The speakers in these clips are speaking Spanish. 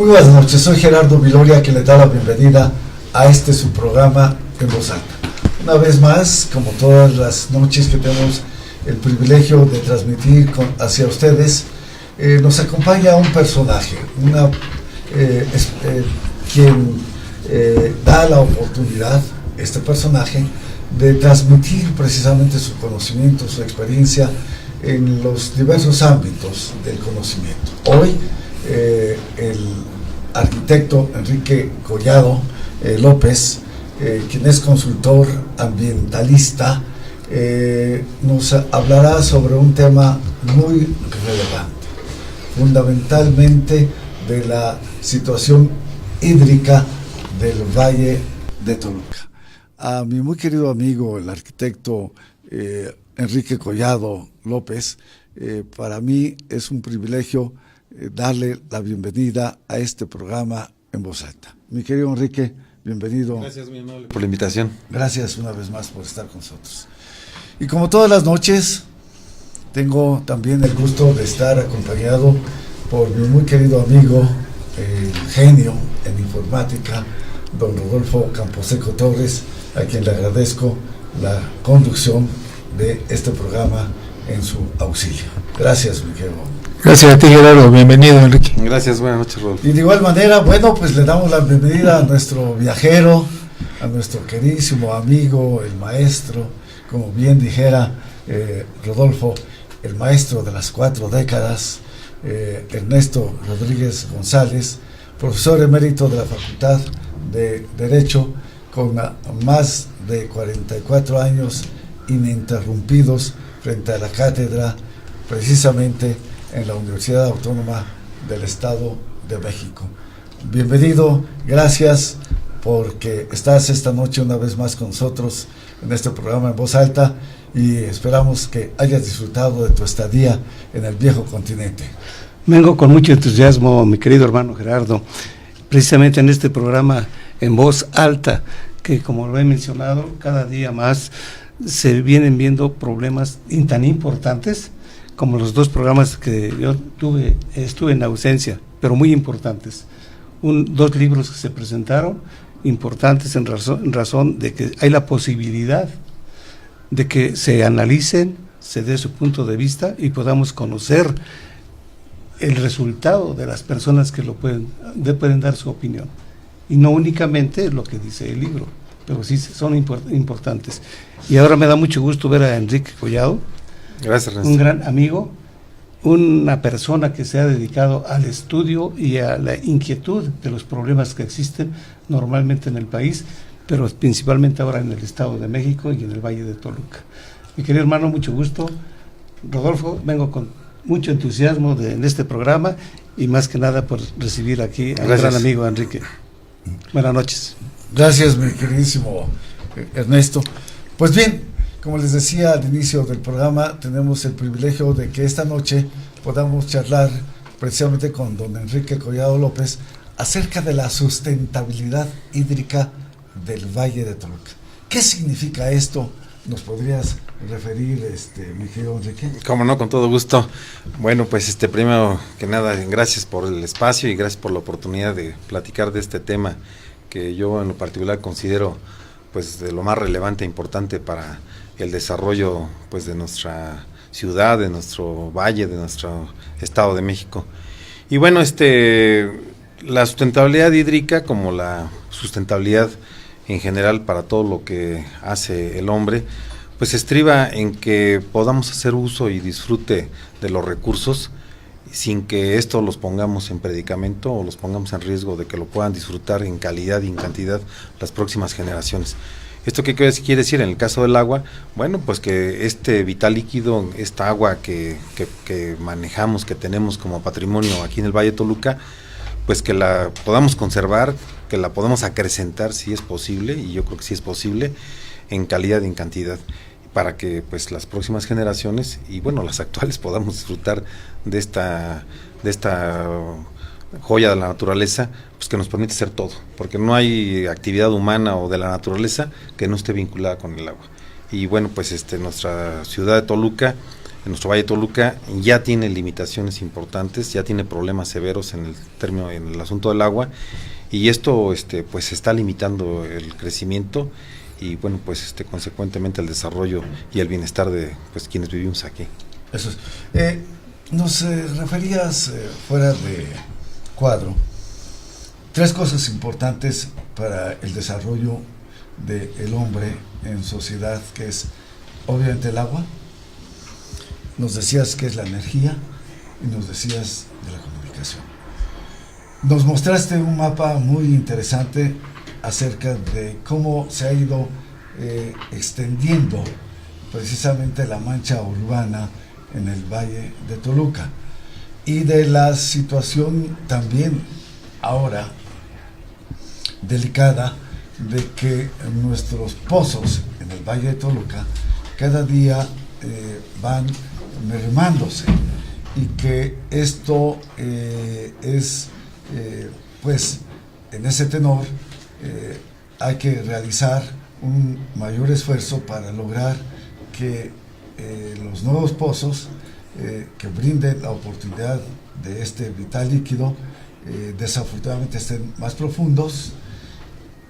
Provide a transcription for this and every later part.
Muy buenas noches, soy Gerardo Viloria, que le da la bienvenida a su programa en voz alta. Una vez más, como todas las noches que tenemos el privilegio de transmitir hacia ustedes, nos acompaña un personaje, quien da la oportunidad, este personaje, de transmitir precisamente su conocimiento, su experiencia en los diversos ámbitos del conocimiento. Hoy, el arquitecto Enrique Collado López, quien es consultor ambientalista, nos hablará sobre un tema muy relevante, fundamentalmente de la situación hídrica del Valle de Toluca. A mi muy querido amigo, el arquitecto Enrique Collado López, para mí es un privilegio darle la bienvenida a este programa en voz alta. Mi querido Enrique, bienvenido. Gracias, muy amable, por la invitación. Gracias una vez más por estar con nosotros. Y como todas las noches, tengo también el gusto de estar acompañado por mi muy querido amigo, el genio en informática, don Rodolfo Camposeco Torres, a quien le agradezco la conducción de este programa en su auxilio. Gracias, mi querido. Gracias a ti, Gerardo. Bienvenido, Enrique. Gracias, buenas noches, Rodolfo. Y de igual manera, bueno, pues le damos la bienvenida a nuestro viajero, a nuestro queridísimo amigo, el maestro, como bien dijera Rodolfo, el maestro de las 4 décadas, Ernesto Rodríguez González, profesor emérito de la Facultad de Derecho, con más de 44 años ininterrumpidos frente a la cátedra, precisamente en la Universidad Autónoma del Estado de México. Bienvenido, gracias porque estás esta noche una vez más con nosotros en este programa en voz alta, y esperamos que hayas disfrutado de tu estadía en el viejo continente. Vengo con mucho entusiasmo, mi querido hermano Gerardo, precisamente en este programa en voz alta, que como lo he mencionado, cada día más se vienen viendo problemas tan importantes como los 2 programas que yo estuve en ausencia, pero muy importantes. 2 libros que se presentaron, importantes en razón de que hay la posibilidad de que se analicen, se dé su punto de vista y podamos conocer el resultado de las personas que pueden dar su opinión. Y no únicamente lo que dice el libro, pero sí son importantes. Y ahora me da mucho gusto ver a Enrique Collado. Gracias, Ernesto. Un gran amigo, una persona que se ha dedicado al estudio y a la inquietud de los problemas que existen normalmente en el país, pero principalmente ahora en el Estado de México y en el Valle de Toluca. Mi querido hermano, mucho gusto. Rodolfo, vengo con mucho entusiasmo en este programa y más que nada por recibir aquí a mi gran amigo Enrique. Buenas noches. Gracias, mi queridísimo Ernesto. Pues bien, como les decía al inicio del programa, tenemos el privilegio de que esta noche podamos charlar precisamente con don Enrique Collado López acerca de la sustentabilidad hídrica del Valle de Toluca. ¿Qué significa esto? ¿Nos podrías referir, mi querido Enrique? Cómo no, con todo gusto. Bueno, pues primero que nada, gracias por el espacio y gracias por la oportunidad de platicar de este tema que yo en lo particular considero pues de lo más relevante e importante para el desarrollo pues de nuestra ciudad, de nuestro valle, de nuestro Estado de México. Y bueno, la sustentabilidad hídrica, como la sustentabilidad en general para todo lo que hace el hombre, pues estriba en que podamos hacer uso y disfrute de los recursos sin que esto los pongamos en predicamento o los pongamos en riesgo de que lo puedan disfrutar en calidad y en cantidad las próximas generaciones. ¿Esto qué quiere decir? En el caso del agua, bueno, pues que este vital líquido, esta agua que manejamos, que tenemos como patrimonio aquí en el Valle de Toluca, pues que la podamos conservar, que la podamos acrecentar si es posible, y yo creo que sí es posible, en calidad y en cantidad, para que pues las próximas generaciones y bueno, las actuales podamos disfrutar de esta joya de la naturaleza, pues que nos permite hacer todo, porque no hay actividad humana o de la naturaleza que no esté vinculada con el agua. Y bueno, pues nuestra ciudad de Toluca nuestro Valle de Toluca ya tiene limitaciones importantes, ya tiene problemas severos en el asunto del agua, y esto pues está limitando el crecimiento y bueno, pues consecuentemente el desarrollo y el bienestar de pues quienes vivimos aquí. Eso es. Nos referías fuera de cuadro 3 cosas importantes para el desarrollo del hombre en sociedad, que es obviamente el agua, nos decías que es la energía y nos decías de la comunicación. Nos mostraste un mapa muy interesante acerca de cómo se ha ido extendiendo precisamente la mancha urbana en el Valle de Toluca, y de la situación también ahora delicada de que nuestros pozos en el Valle de Toluca cada día van mermándose, y que esto es pues en ese tenor hay que realizar un mayor esfuerzo para lograr que los nuevos pozos que brinden la oportunidad de este vital líquido desafortunadamente estén más profundos,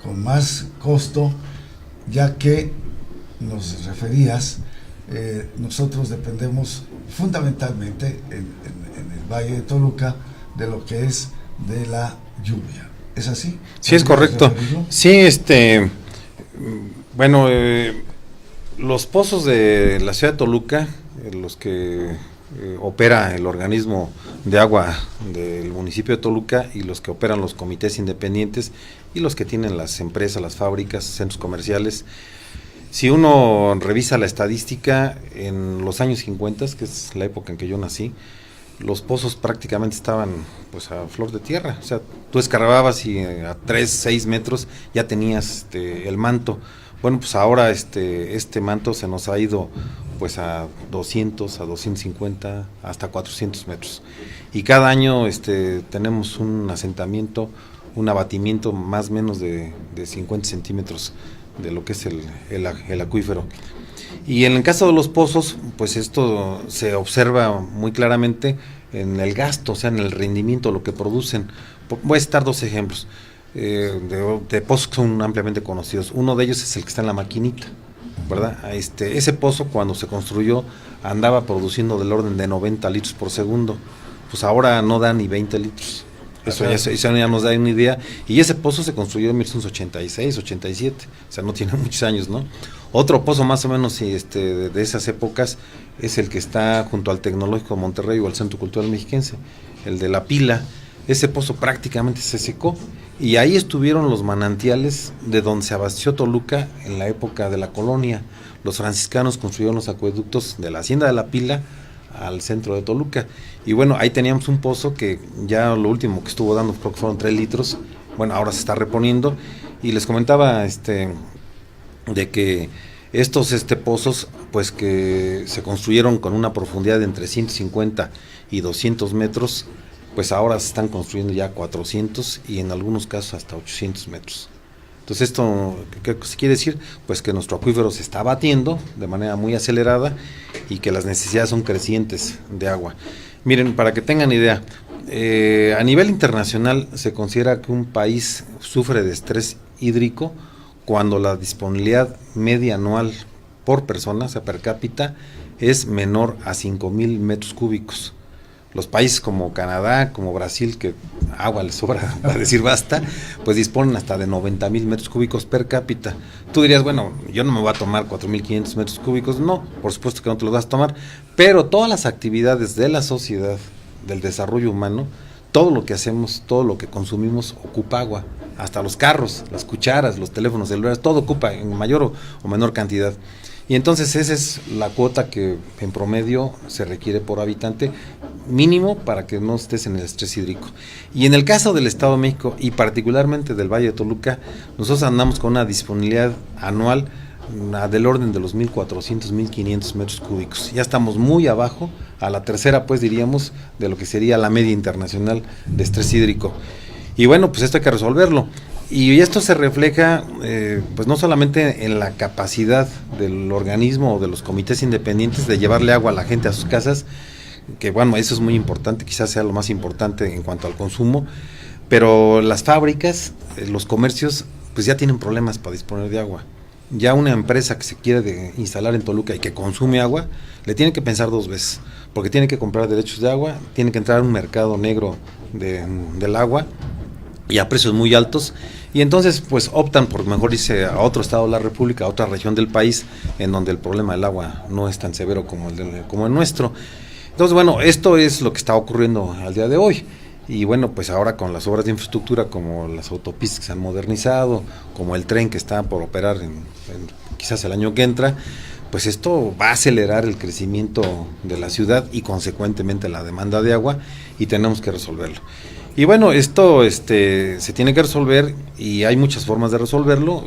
con más costo, ya que nos referías, nosotros dependemos fundamentalmente en el Valle de Toluca de lo que es de la lluvia. ¿Es así? Sí, es correcto. Sí, bueno, los pozos de la ciudad de Toluca, los que opera el organismo de agua del municipio de Toluca, y los que operan los comités independientes, y los que tienen las empresas, las fábricas, centros comerciales. Si uno revisa la estadística, en los años 50, que es la época en que yo nací, los pozos prácticamente estaban pues a flor de tierra. O sea, tú escarbabas y a 3, 6 metros ya tenías el manto. Bueno, pues ahora este manto se nos ha ido pues a 200, a 250, hasta 400 metros. Y cada año tenemos un asentamiento, un abatimiento más o menos de 50 centímetros de lo que es el acuífero. Y en el caso de los pozos, pues esto se observa muy claramente en el gasto, o sea, en el rendimiento, lo que producen. Voy a citar 2 ejemplos de pozos que son ampliamente conocidos. Uno de ellos es el que está en la maquinita, ¿verdad? Ese pozo, cuando se construyó, andaba produciendo del orden de 90 litros por segundo. Pues ahora no da ni 20 litros. Eso ya nos da una idea. Y ese pozo se construyó en 1986, 87, o sea, no tiene muchos años, ¿no? Otro pozo más o menos de esas épocas es el que está junto al Tecnológico de Monterrey o al Centro Cultural Mexiquense, el de La Pila. Ese pozo prácticamente se secó, y ahí estuvieron los manantiales de donde se abasteció Toluca en la época de la colonia. Los franciscanos construyeron los acueductos de la Hacienda de La Pila al centro de Toluca, y bueno, ahí teníamos un pozo que ya lo último que estuvo dando creo que fueron 3 litros, bueno, ahora se está reponiendo. Y les comentaba de que estos pozos pues que se construyeron con una profundidad de entre 150 y 200 metros, pues ahora se están construyendo ya 400 y en algunos casos hasta 800 metros. Entonces esto, ¿qué quiere decir? Pues que nuestro acuífero se está batiendo de manera muy acelerada y que las necesidades son crecientes de agua. Miren, para que tengan idea, a nivel internacional se considera que un país sufre de estrés hídrico cuando la disponibilidad media anual por persona, o sea, per cápita, es menor a 5,000 metros cúbicos. Los países como Canadá, como Brasil, que agua les sobra para decir basta, pues disponen hasta de 90,000 metros cúbicos per cápita. Tú dirías, bueno, yo no me voy a tomar 4,500 metros cúbicos. No, por supuesto que no te los vas a tomar, pero todas las actividades de la sociedad, del desarrollo humano, todo lo que hacemos, todo lo que consumimos ocupa agua. Hasta los carros, las cucharas, los teléfonos celulares, todo ocupa en mayor o menor cantidad. Y entonces esa es la cuota que en promedio se requiere por habitante mínimo para que no estés en el estrés hídrico. Y en el caso del Estado de México y particularmente del Valle de Toluca, nosotros andamos con una disponibilidad anual del orden de los 1,400, 1,500 metros cúbicos. Ya estamos muy abajo, a la tercera pues diríamos de lo que sería la media internacional de estrés hídrico. Y bueno, pues esto hay que resolverlo. Y esto se refleja, pues no solamente en la capacidad del organismo o de los comités independientes de llevarle agua a la gente a sus casas, que bueno, eso es muy importante, quizás sea lo más importante en cuanto al consumo, pero las fábricas, los comercios, pues ya tienen problemas para disponer de agua. Ya una empresa que se quiere instalar en Toluca y que consume agua, le tiene que pensar 2 veces, porque tiene que comprar derechos de agua, tiene que entrar a un mercado negro del agua, y a precios muy altos, y entonces pues optan por mejor irse a otro estado de la República, a otra región del país, en donde el problema del agua no es tan severo como el nuestro. Entonces bueno, esto es lo que está ocurriendo al día de hoy, y bueno, pues ahora con las obras de infraestructura, como las autopistas que se han modernizado, como el tren que está por operar quizás el año que entra, pues esto va a acelerar el crecimiento de la ciudad y consecuentemente la demanda de agua, y tenemos que resolverlo. Y bueno, esto se tiene que resolver, y hay muchas formas de resolverlo.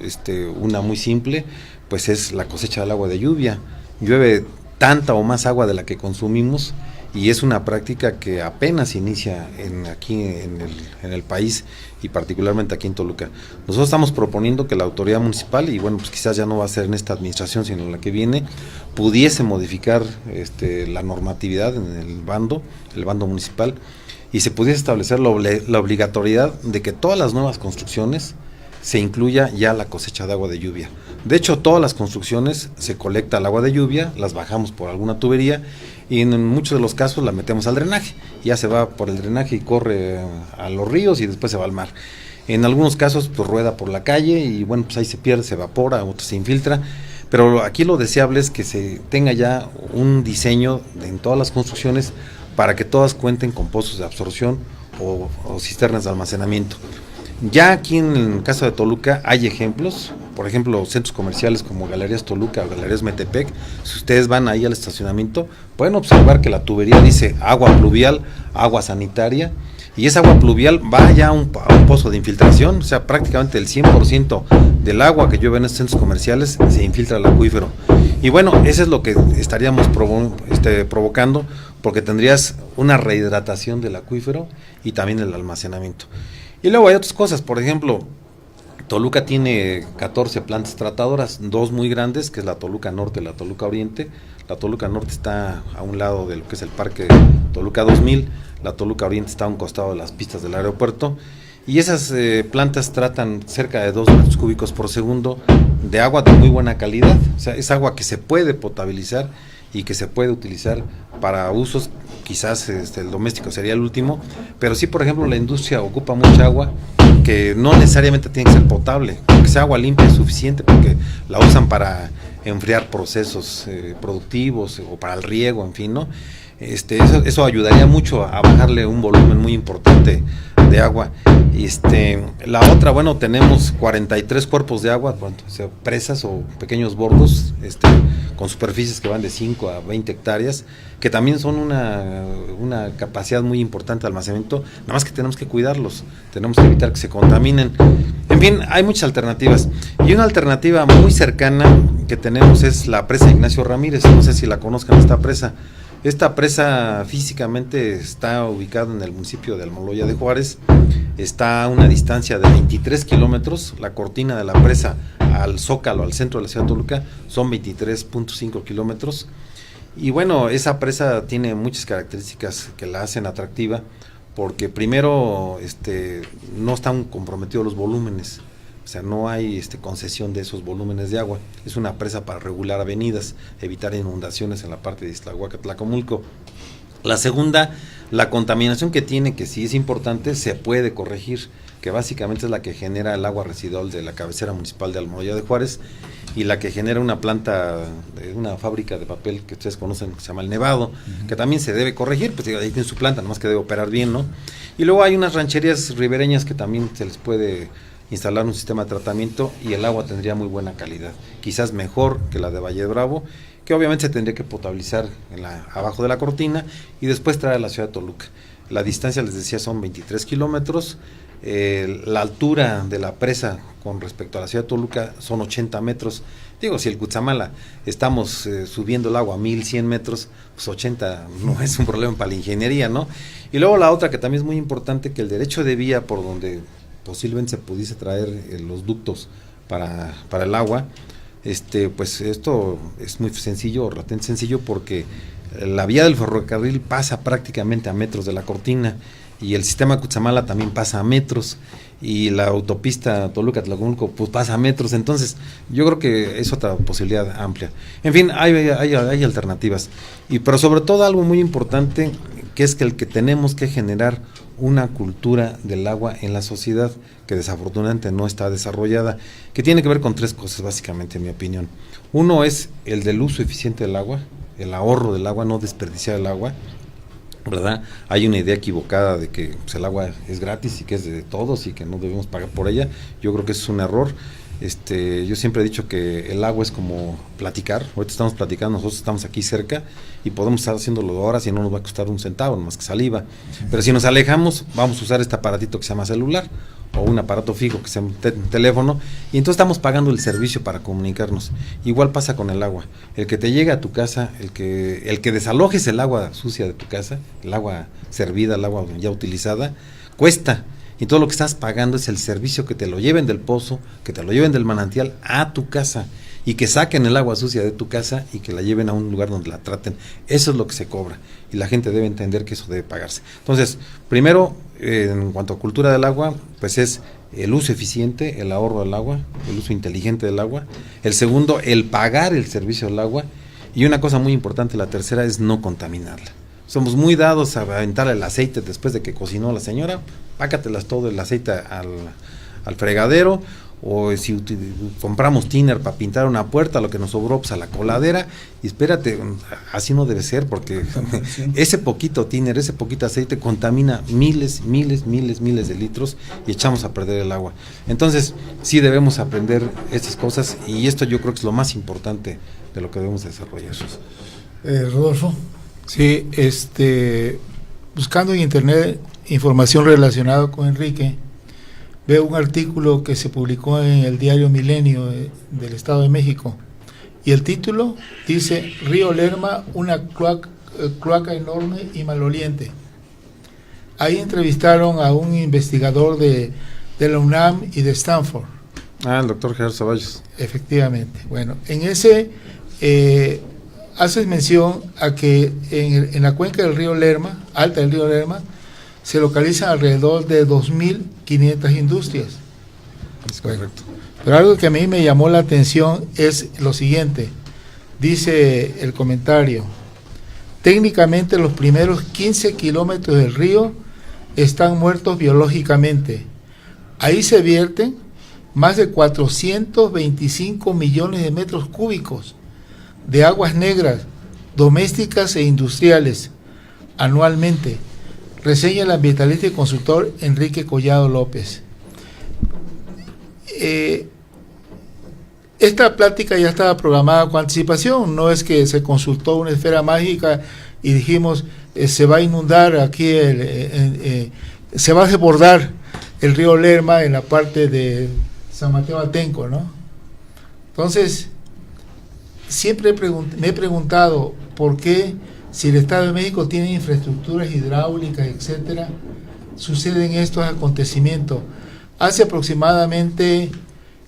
Una muy simple, pues es la cosecha del agua de lluvia. Llueve tanta o más agua de la que consumimos, y es una práctica que apenas inicia aquí en el país, y particularmente aquí en Toluca. Nosotros estamos proponiendo que la autoridad municipal, y bueno, pues quizás ya no va a ser en esta administración, sino en la que viene, pudiese modificar la normatividad en el bando municipal, y se pudiese establecer la obligatoriedad de que todas las nuevas construcciones se incluya ya la cosecha de agua de lluvia. De hecho, todas las construcciones se colecta el agua de lluvia, las bajamos por alguna tubería, y en muchos de los casos la metemos al drenaje. Ya se va por el drenaje y corre a los ríos, y después se va al mar. En algunos casos pues rueda por la calle, y bueno, pues ahí se pierde, se evapora, otros se infiltra. Pero aquí lo deseable es que se tenga ya un diseño en todas las construcciones para que todas cuenten con pozos de absorción o cisternas de almacenamiento. Ya aquí en el caso de Toluca hay ejemplos, por ejemplo, centros comerciales como Galerías Toluca o Galerías Metepec. Si ustedes van ahí al estacionamiento, pueden observar que la tubería dice agua pluvial, agua sanitaria, y esa agua pluvial va ya a un pozo de infiltración. O sea, prácticamente el 100% del agua que llueve en estos centros comerciales se infiltra al acuífero. Y bueno, eso es lo que estaríamos provocando, porque tendrías una rehidratación del acuífero y también el almacenamiento. Y luego hay otras cosas, por ejemplo, Toluca tiene 14 plantas tratadoras, 2 muy grandes, que es la Toluca Norte y la Toluca Oriente. La Toluca Norte está a un lado de lo que es el Parque Toluca 2000, la Toluca Oriente está a un costado de las pistas del aeropuerto, y esas plantas tratan cerca de 2 metros cúbicos por segundo de agua de muy buena calidad. O sea, es agua que se puede potabilizar y que se puede utilizar para usos, quizás el doméstico sería el último, pero sí, por ejemplo, la industria ocupa mucha agua que no necesariamente tiene que ser potable, que sea agua limpia es suficiente, porque la usan para enfriar procesos productivos o para el riego, en fin, ¿no? Eso ayudaría mucho a bajarle un volumen muy importante de agua. La otra, bueno, tenemos 43 cuerpos de agua, bueno, o sea, presas o pequeños bordos, con superficies que van de 5 a 20 hectáreas, que también son una capacidad muy importante de almacenamiento, nada más que tenemos que cuidarlos, tenemos que evitar que se contaminen. En fin, hay muchas alternativas, y una alternativa muy cercana que tenemos es la presa Ignacio Ramírez. No sé si la conozcan, esta presa. Esta presa físicamente está ubicada en el municipio de Almoloya de Juárez, está a una distancia de 23 kilómetros, la cortina de la presa al Zócalo, al centro de la ciudad de Toluca, son 23.5 kilómetros, y bueno, esa presa tiene muchas características que la hacen atractiva, porque primero no están comprometidos los volúmenes. O sea, no hay concesión de esos volúmenes de agua. Es una presa para regular avenidas, evitar inundaciones en la parte de Ixtlahuaca, Tlacomulco. La segunda, la contaminación que tiene, que sí es importante, se puede corregir, que básicamente es la que genera el agua residual de la cabecera municipal de Almoloya de Juárez, y la que genera una planta, una fábrica de papel que ustedes conocen, que se llama El Nevado, que también se debe corregir, pues ahí tiene su planta, nomás que debe operar bien, ¿no? Y luego hay unas rancherías ribereñas que también se les puede instalar un sistema de tratamiento, y el agua tendría muy buena calidad, quizás mejor que la de Valle de Bravo, que obviamente se tendría que potabilizar abajo de la cortina y después traer a la ciudad de Toluca. La distancia, les decía, son 23 kilómetros, la altura de la presa con respecto a la ciudad de Toluca son 80 metros. Digo, si el Cutzamala estamos subiendo el agua a 1100 metros, pues 80 no es un problema para la ingeniería, ¿no? Y luego la otra que también es muy importante, que el derecho de vía por posiblemente se pudiese traer los ductos para el agua, pues esto es muy sencillo, relativamente sencillo, porque la vía del ferrocarril pasa prácticamente a metros de la cortina, y el sistema Cutzamala también pasa a metros, y la autopista Toluca-Tlajumulco pues pasa a metros. Entonces yo creo que es otra posibilidad amplia. En fin, hay alternativas, pero sobre todo algo muy importante, que es que tenemos que generar una cultura del agua en la sociedad, que desafortunadamente no está desarrollada, que tiene que ver con 3 cosas básicamente, en mi opinión. Uno es el del uso eficiente del agua, el ahorro del agua, no desperdiciar el agua, ¿verdad? Hay una idea equivocada de que pues, el agua es gratis y que es de todos y que no debemos pagar por ella. Yo creo que eso es un error. Yo siempre he dicho que el agua es como platicar. Ahorita estamos platicando, nosotros estamos aquí cerca y podemos estar haciéndolo horas y no nos va a costar un centavo, más que saliva. Pero si nos alejamos, vamos a usar este aparatito que se llama celular, o un aparato fijo que se llama teléfono, y entonces estamos pagando el servicio para comunicarnos. Igual pasa con el agua. El que te llegue a tu casa, el que desalojes el agua sucia de tu casa, el agua servida, el agua ya utilizada, cuesta. Y todo lo que estás pagando es el servicio, que te lo lleven del pozo, que te lo lleven del manantial a tu casa, y que saquen el agua sucia de tu casa y que la lleven a un lugar donde la traten. Eso es lo que se cobra, y la gente debe entender que eso debe pagarse. Entonces, primero, en cuanto a cultura del agua, pues es el uso eficiente, el ahorro del agua, el uso inteligente del agua. El segundo, el pagar el servicio del agua. Y una cosa muy importante, la tercera, es no contaminarla. Somos muy dados a aventarle el aceite después de que cocinó la señora, pácatelas todo el aceite al fregadero, o si compramos thinner para pintar una puerta, lo que nos sobró pues a la coladera, y espérate, así no debe ser, porque ese poquito thinner, ese poquito aceite contamina miles de litros, y echamos a perder el agua. Entonces sí debemos aprender estas cosas, y esto yo creo que es lo más importante de lo que debemos desarrollar. Rodolfo. Sí, buscando en internet información relacionada con Enrique, veo un artículo que se publicó en el diario Milenio del Estado de México, y el título dice: Río Lerma, una cloaca enorme y maloliente. Ahí entrevistaron a un investigador de la UNAM y de Stanford. El doctor Gerardo Ceballos. Efectivamente. Bueno, en ese haces mención a que en la cuenca del río Lerma, alta del río Lerma, se localizan alrededor de 2.500 industrias. Es correcto. Pero algo que a mí me llamó la atención es lo siguiente. Dice el comentario: técnicamente los primeros 15 kilómetros del río están muertos biológicamente. Ahí se vierten más de 425 millones de metros cúbicos de aguas negras, domésticas e industriales, anualmente, reseña el ambientalista y consultor Enrique Collado López. Esta plática ya estaba programada con anticipación, no es que se consultó una esfera mágica y dijimos se va a inundar aquí, se va a desbordar el río Lerma en la parte de San Mateo Atenco, ¿no? Entonces, siempre me he preguntado por qué, si el Estado de México tiene infraestructuras hidráulicas, etcétera, suceden estos acontecimientos. Hace aproximadamente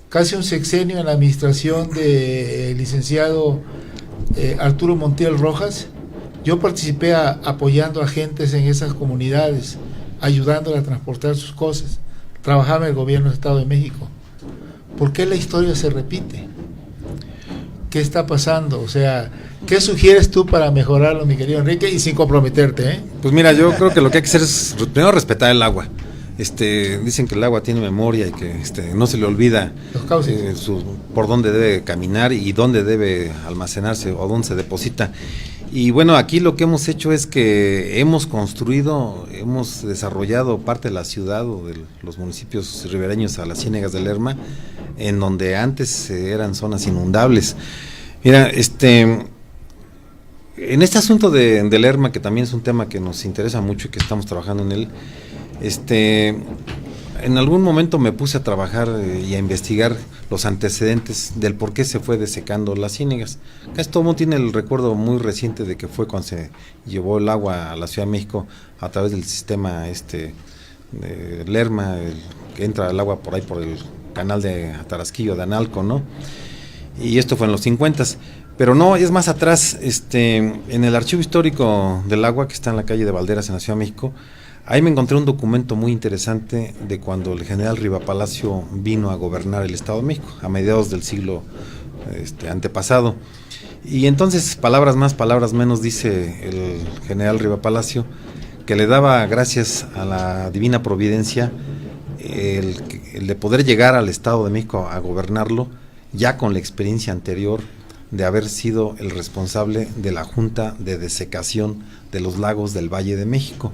casi un sexenio, en la administración del licenciado Arturo Montiel Rojas, yo participé apoyando a gentes en esas comunidades, ayudándoles a transportar sus cosas. Trabajaba en el gobierno del Estado de México. ¿Por qué la historia se repite? ¿Qué está pasando? O sea, ¿qué sugieres tú para mejorarlo, mi querido Enrique, y sin comprometerte? Pues mira, yo creo que lo que hay que hacer es primero respetar el agua. Dicen que el agua tiene memoria y que no se le olvida los cauces, por dónde debe caminar y dónde debe almacenarse o dónde se deposita. Y bueno, aquí lo que hemos hecho es que hemos desarrollado parte de la ciudad o de los municipios ribereños a las ciénegas del Lerma, en donde antes eran zonas inundables. Mira, en este asunto de Lerma, que también es un tema que nos interesa mucho y que estamos trabajando en él, en algún momento me puse a trabajar y a investigar los antecedentes del por qué se fue desecando las ciénegas. Casi todo el mundo tiene el recuerdo muy reciente de que fue cuando se llevó el agua a la Ciudad de México a través del sistema Lerma, que entra el agua por ahí por el canal de Tarasquillo, de Analco, ¿no? Y esto fue en los 50s. Pero no, es más atrás, en el archivo histórico del agua, que está en la calle de Valderas, en la Ciudad de México, ahí me encontré un documento muy interesante de cuando el general Rivapalacio vino a gobernar el Estado de México, a mediados del siglo antepasado. Y entonces, palabras más, palabras menos, dice el general Rivapalacio, que le daba gracias a la divina providencia el de poder llegar al Estado de México a gobernarlo, ya con la experiencia anterior de haber sido el responsable de la Junta de Desecación de los lagos del Valle de México.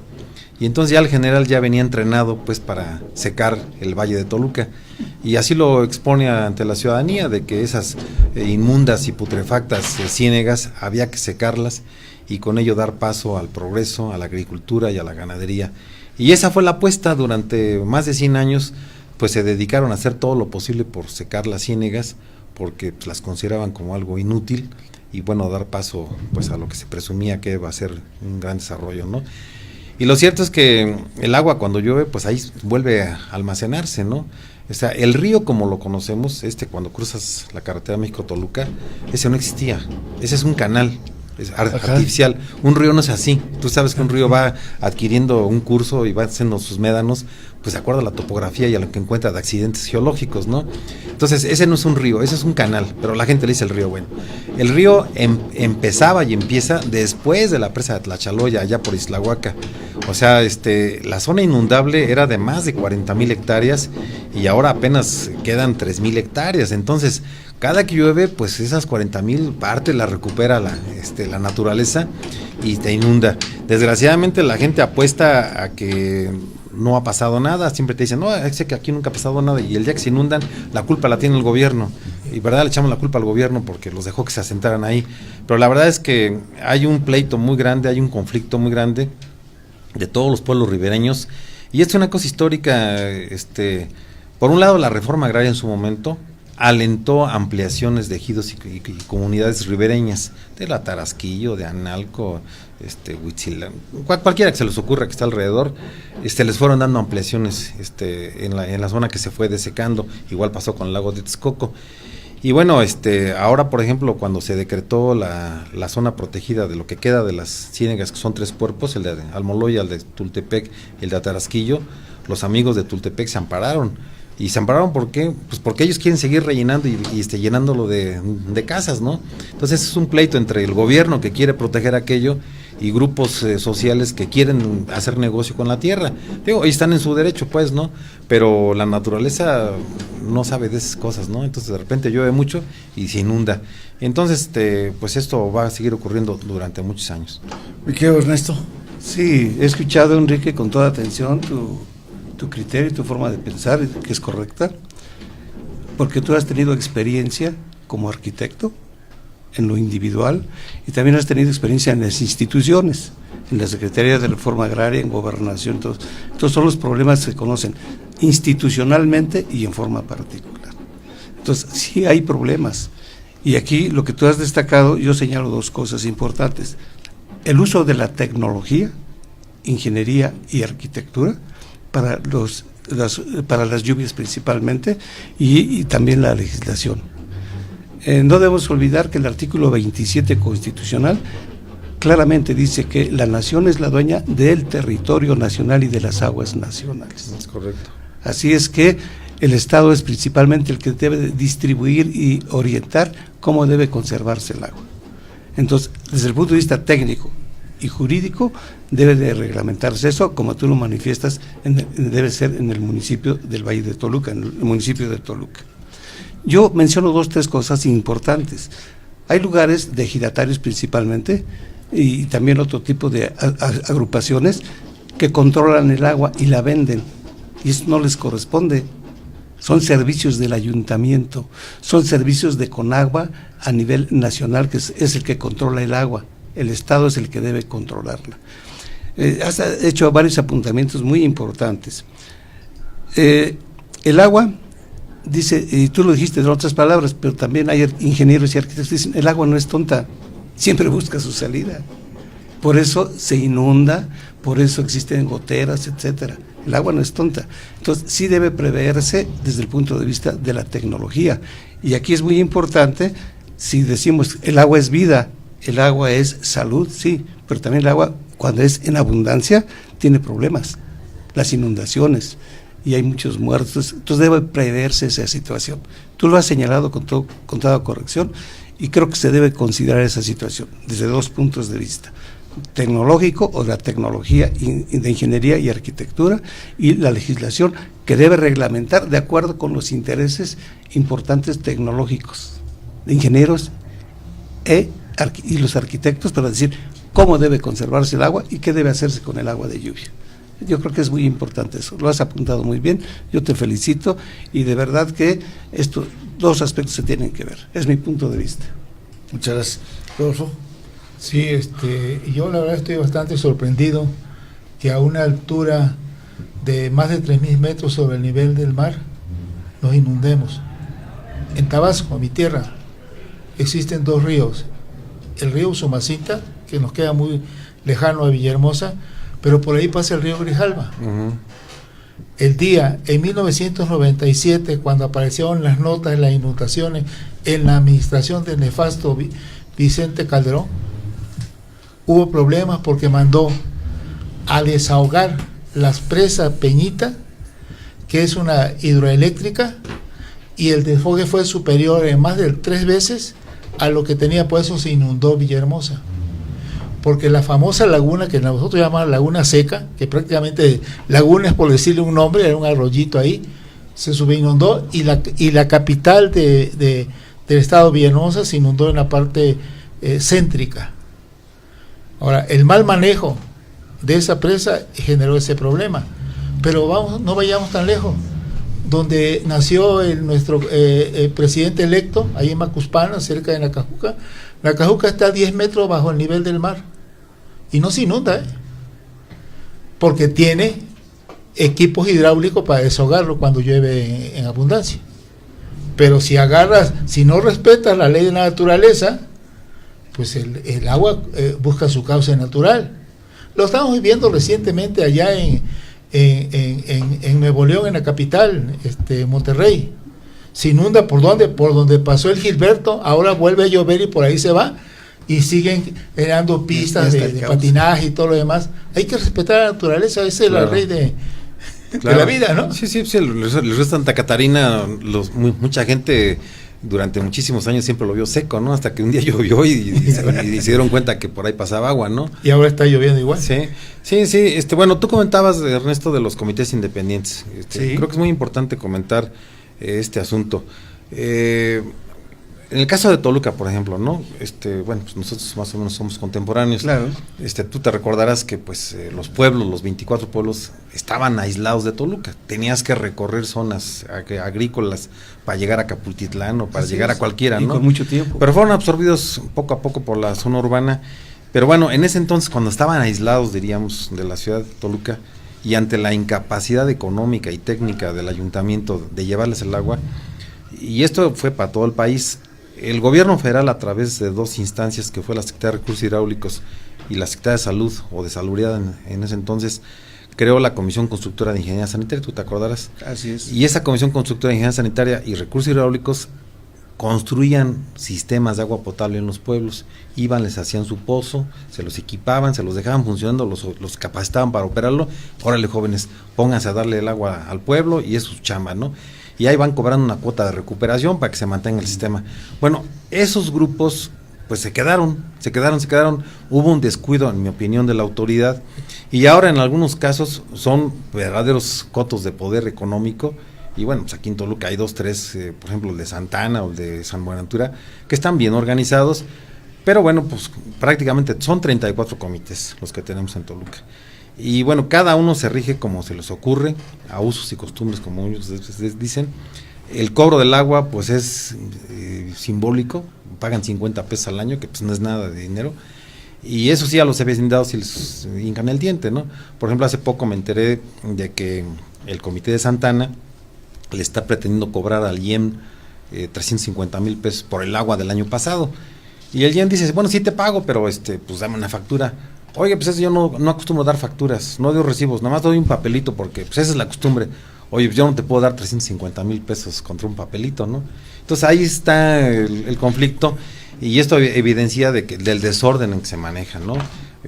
Y entonces ya el general ya venía entrenado pues para secar el Valle de Toluca, y así lo expone ante la ciudadanía, de que esas inmundas y putrefactas ciénegas había que secarlas y con ello dar paso al progreso, a la agricultura y a la ganadería. Y esa fue la apuesta. Durante más de 100 años pues se dedicaron a hacer todo lo posible por secar las ciénegas, porque pues, las consideraban como algo inútil, y bueno, dar paso pues a lo que se presumía que iba a ser un gran desarrollo, ¿no? Y lo cierto es que el agua cuando llueve, pues ahí vuelve a almacenarse, ¿no? O sea, el río como lo conocemos, cuando cruzas la carretera México-Toluca, ese no existía, ese es un canal, es artificial. Un río no es así. Tú sabes que un río va adquiriendo un curso y va haciendo sus médanos, pues de acuerdo a la topografía y a lo que encuentra de accidentes geológicos, ¿no? Entonces, ese no es un río, ese es un canal, pero la gente le dice el río. Bueno, el río empezaba y empieza después de la presa de Tlachaloya, allá por Islahuaca. O sea, la zona inundable era de más de 40,000 hectáreas y ahora apenas quedan 3,000 hectáreas. Entonces, cada que llueve, pues esas 40,000 partes la recupera la naturaleza y te inunda. Desgraciadamente la gente apuesta a que no ha pasado nada, siempre te dicen, no, es que aquí nunca ha pasado nada, y el día que se inundan, la culpa la tiene el gobierno, y verdad le echamos la culpa al gobierno porque los dejó que se asentaran ahí, pero la verdad es que hay un pleito muy grande, hay un conflicto muy grande de todos los pueblos ribereños, y esto es una cosa histórica. Por un lado, la reforma agraria en su momento alentó ampliaciones de ejidos y comunidades ribereñas, de la Tarasquillo, de Analco, Huitzilán, cualquiera que se les ocurra que está alrededor, les fueron dando ampliaciones en la zona que se fue desecando. Igual pasó con el lago de Texcoco. Y bueno, ahora por ejemplo, cuando se decretó la zona protegida de lo que queda de las ciénegas, que son 3 cuerpos, el de Almoloya, el de Tultepec y el de Atarasquillo, los amigos de Tultepec se ampararon. ¿Y se ampararon por qué? Pues porque ellos quieren seguir rellenando y llenándolo de casas, ¿no? Entonces es un pleito entre el gobierno, que quiere proteger aquello, y grupos sociales que quieren hacer negocio con la tierra. Digo, ahí están en su derecho, pues, ¿no? Pero la naturaleza no sabe de esas cosas, ¿no? Entonces de repente llueve mucho y se inunda. Entonces, pues esto va a seguir ocurriendo durante muchos años. ¿Y qué, Ernesto? Sí, he escuchado, Enrique, con toda atención tu criterio y tu forma de pensar, que es correcta, porque tú has tenido experiencia como arquitecto en lo individual, y también has tenido experiencia en las instituciones, en la Secretaría de Reforma Agraria, en Gobernación. Todos son los problemas que se conocen institucionalmente y en forma particular. Entonces, sí hay problemas, y aquí lo que tú has destacado, yo señalo 2 cosas importantes: el uso de la tecnología, ingeniería y arquitectura para las lluvias principalmente, y también la legislación. No debemos olvidar que el artículo 27 constitucional claramente dice que la nación es la dueña del territorio nacional y de las aguas nacionales. Es correcto. Así es que el Estado es principalmente el que debe distribuir y orientar cómo debe conservarse el agua. Entonces, desde el punto de vista técnico y jurídico, debe de reglamentarse eso, como tú lo manifiestas, debe ser en el municipio del Valle de Toluca, en el municipio de Toluca. Yo menciono 2 o 3 cosas importantes. Hay lugares de ejidatarios principalmente, y también otro tipo de agrupaciones que controlan el agua y la venden, y eso no les corresponde. Son servicios del ayuntamiento, son servicios de Conagua a nivel nacional, que es el que controla el agua. El Estado es el que debe controlarla. Has hecho varios apuntamientos muy importantes. El agua, dice, y tú lo dijiste en otras palabras, pero también hay ingenieros y arquitectos que dicen, el agua no es tonta, siempre busca su salida. Por eso se inunda, por eso existen goteras, etcétera. El agua no es tonta. Entonces, sí debe preverse desde el punto de vista de la tecnología. Y aquí es muy importante, si decimos el agua es vida, el agua es salud, sí, pero también el agua, cuando es en abundancia, tiene problemas. Las inundaciones, y hay muchos muertos, entonces debe preverse esa situación. Tú lo has señalado con toda corrección, y creo que se debe considerar esa situación desde dos puntos de vista: tecnológico, o la tecnología de ingeniería y arquitectura, y la legislación que debe reglamentar de acuerdo con los intereses importantes tecnológicos de ingenieros y los arquitectos, para decir cómo debe conservarse el agua y qué debe hacerse con el agua de lluvia. Yo creo que es muy importante eso, lo has apuntado muy bien, yo te felicito, y de verdad que estos dos aspectos se tienen que ver, es mi punto de vista. Muchas gracias. Rodolfo. Sí, yo la verdad estoy bastante sorprendido que a una altura de más de 3.000 metros sobre el nivel del mar nos inundemos. En Tabasco, mi tierra, existen dos ríos: el río Usumacinta, que nos queda muy lejano a Villahermosa, pero por ahí pasa el río Grijalva. El día, en 1997, cuando aparecieron las notas de las inundaciones en la administración del nefasto Vicente Calderón, hubo problemas porque mandó a desahogar las presas Peñita, que es una hidroeléctrica, y el desfogue fue superior en más de 3 veces a lo que tenía, por eso se inundó Villahermosa. Porque la famosa laguna, que nosotros llamamos laguna seca, que prácticamente laguna es por decirle un nombre, era un arroyito ahí, se subinundó, y la capital del estado de Villahermosa se inundó en la parte céntrica. Ahora, el mal manejo de esa presa generó ese problema, pero no vayamos tan lejos. Donde nació nuestro presidente electo, ahí en Macuspana, cerca de Nacajuca. Nacajuca está a 10 metros bajo el nivel del mar y no se inunda, porque tiene equipos hidráulicos para desahogarlo cuando llueve en abundancia. Pero si no respetas la ley de la naturaleza, pues el agua busca su cauce natural. Lo estamos viviendo recientemente allá en Nuevo León, en la capital, Monterrey. Se inunda por donde pasó el Gilberto, ahora vuelve a llover y por ahí se va, y siguen creando pistas de patinaje y todo lo demás. Hay que respetar la naturaleza, esa es la ley de la vida, ¿no? Sí, el río Santa Catarina, mucha gente durante muchísimos años siempre lo vio seco, ¿no? Hasta que un día llovió y se dieron cuenta que por ahí pasaba agua, ¿no? Y ahora está lloviendo igual. Sí, bueno, tú comentabas, Ernesto, de los comités independientes. Sí. Creo que es muy importante comentar este asunto. En el caso de Toluca, por ejemplo, ¿no? Bueno, pues nosotros más o menos somos contemporáneos. Claro. Tú te recordarás que pues los 24 pueblos estaban aislados de Toluca. Tenías que recorrer zonas agrícolas para llegar a Capultitlán o para llegar a cualquiera, ¿no? Con mucho tiempo. Pero fueron absorbidos poco a poco por la zona urbana. Pero bueno, en ese entonces, cuando estaban aislados, diríamos, de la ciudad de Toluca, y ante la incapacidad económica y técnica del ayuntamiento de llevarles el agua, y esto fue para todo el país, el gobierno federal, a través de 2 instancias, que fue la Secretaría de Recursos Hidráulicos y la Secretaría de Salud o de Salubridad en ese entonces, creó la Comisión Constructora de Ingeniería Sanitaria, tú te acordarás. Así es. Y esa Comisión Constructora de Ingeniería Sanitaria y Recursos Hidráulicos construían sistemas de agua potable en los pueblos, iban, les hacían su pozo, se los equipaban, se los dejaban funcionando, los capacitaban para operarlo. Órale, jóvenes, pónganse a darle el agua al pueblo, y es su chamba, ¿no? Y ahí van cobrando una cuota de recuperación para que se mantenga el sistema. Bueno, esos grupos pues se quedaron, hubo un descuido, en mi opinión, de la autoridad, y ahora en algunos casos son verdaderos cotos de poder económico. Y bueno, pues aquí en Toluca hay 2, 3, por ejemplo el de Santana o el de San Buenaventura, que están bien organizados, pero bueno, pues prácticamente son 34 comités los que tenemos en Toluca. Y bueno, cada uno se rige como se les ocurre, a usos y costumbres, como ellos dicen. El cobro del agua pues es simbólico, pagan 50 pesos al año, que pues no es nada de dinero, y eso sí, a los vecindados sí les hincan el diente, ¿no? Por ejemplo, hace poco me enteré de que el comité de Santana le está pretendiendo cobrar al IEM 350,000 pesos por el agua del año pasado, y el IEM dice, bueno, sí te pago, pero pues dame una factura. Oye, pues eso yo no acostumbro a dar facturas, no doy recibos, nada más doy un papelito porque pues esa es la costumbre. Oye, pues yo no te puedo dar 350,000 pesos contra un papelito, ¿no? Entonces ahí está el conflicto y esto evidencia del desorden en que se maneja, ¿no?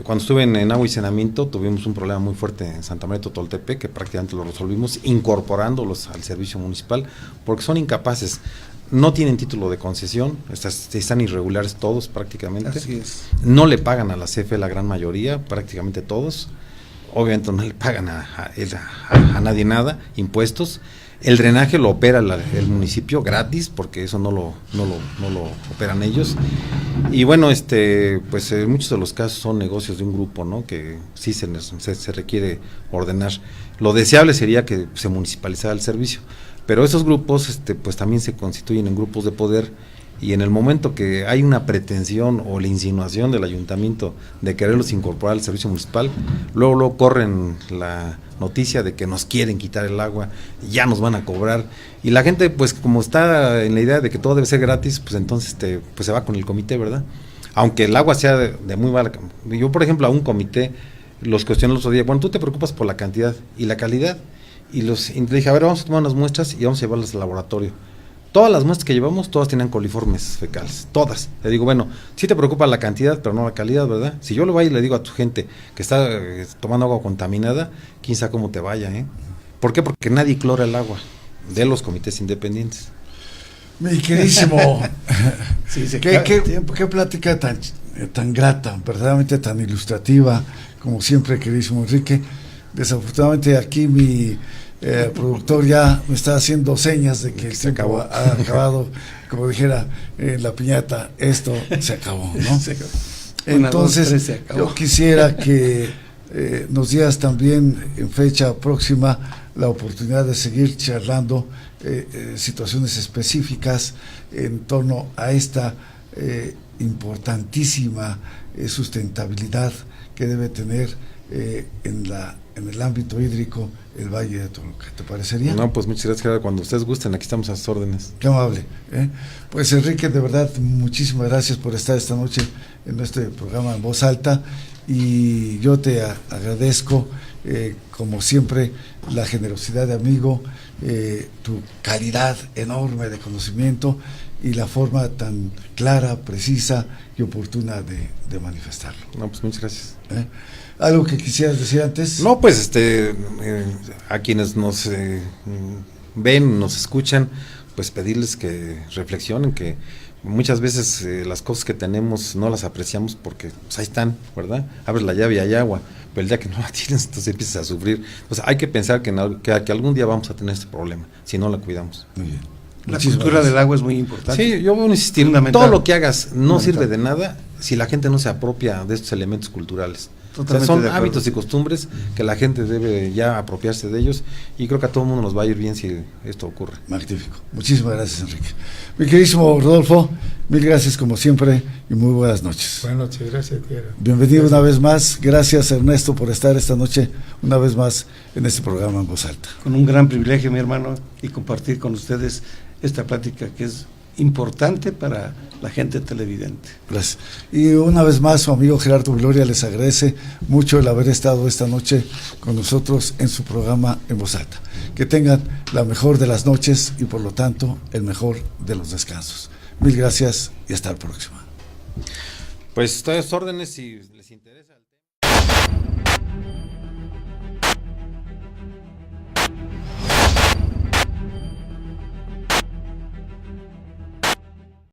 Cuando estuve en agua y saneamiento tuvimos un problema muy fuerte en Santa María Totoltepec, que prácticamente lo resolvimos incorporándolos al servicio municipal, porque son incapaces, no tienen título de concesión, están irregulares todos prácticamente. Así es. No le pagan a la CFE la gran mayoría, prácticamente todos, obviamente no le pagan a nadie nada, impuestos. El drenaje lo opera el municipio gratis, porque eso no lo operan ellos. Y bueno, pues muchos de los casos son negocios de un grupo, ¿no? Que sí se requiere ordenar. Lo deseable sería que se municipalizara el servicio, pero esos grupos pues también se constituyen en grupos de poder, y en el momento que hay una pretensión o la insinuación del ayuntamiento de quererlos incorporar al servicio municipal, luego corren la noticia de que nos quieren quitar el agua, ya nos van a cobrar, y la gente pues como está en la idea de que todo debe ser gratis, pues entonces pues se va con el comité, ¿verdad? Aunque el agua sea de muy mala. Yo, por ejemplo, a un comité los cuestioné el otro día, bueno, tú te preocupas por la cantidad y la calidad, y le dije, a ver, vamos a tomar unas muestras y vamos a llevarlas al laboratorio. Todas las muestras que llevamos, todas tenían coliformes fecales, todas. Le digo, bueno, sí te preocupa la cantidad, pero no la calidad, ¿verdad? Si yo le voy y le digo a tu gente que está tomando agua contaminada, quién sabe cómo te vaya, ¿eh? ¿Por qué? Porque nadie clora el agua de los comités independientes. Mi queridísimo, Sí, qué plática tan grata, verdaderamente tan ilustrativa, como siempre, queridísimo Enrique. Desafortunadamente aquí mi productor ya me está haciendo señas de que el tiempo ha acabado, como dijera la piñata, esto se acabó, ¿no? Se acabó. Entonces, se acabó. yo quisiera que nos dieras también en fecha próxima la oportunidad de seguir charlando situaciones específicas en torno a esta importantísima sustentabilidad que debe tener en el ámbito hídrico el Valle de Toluca. ¿Te parecería? No, pues muchas gracias, Gerardo. Cuando ustedes gusten, aquí estamos a sus órdenes. Qué amable. Pues Enrique, de verdad, muchísimas gracias por estar esta noche en este programa en voz alta, y yo te agradezco, como siempre, la generosidad de amigo, tu calidad enorme de conocimiento y la forma tan clara, precisa y oportuna de manifestarlo. No, pues muchas gracias. ¿Algo que quisieras decir antes? No, pues a quienes nos ven, nos escuchan, pues pedirles que reflexionen, que muchas veces las cosas que tenemos no las apreciamos porque pues ahí están, ¿verdad? Abres la llave y hay agua, pero el día que no la tienes, entonces empiezas a sufrir. Entonces hay que pensar que algún día vamos a tener este problema, si no la cuidamos. Muy bien. La cultura del agua es muy importante. Sí, yo voy a insistir, Fundamental. todo lo que hagas no sirve de nada si la gente no se apropia de estos elementos culturales. O sea, son hábitos y costumbres que la gente debe ya apropiarse de ellos, y creo que a todo el mundo nos va a ir bien si esto ocurre. Magnífico. Muchísimas gracias, Enrique. Mi queridísimo Rodolfo, mil gracias como siempre y muy buenas noches. Buenas noches, gracias, Tierra. Bienvenido una vez más. Gracias, Ernesto, por estar esta noche una vez más en este programa en voz alta. Con un gran privilegio, mi hermano, y compartir con ustedes esta plática que es importante para la gente televidente. Gracias. Y una vez más, su amigo Gerardo Gloria les agradece mucho el haber estado esta noche con nosotros en su programa en voz alta. Que tengan la mejor de las noches y por lo tanto el mejor de los descansos. Mil gracias y hasta la próxima. Pues estoy a sus órdenes si les interesa el tema.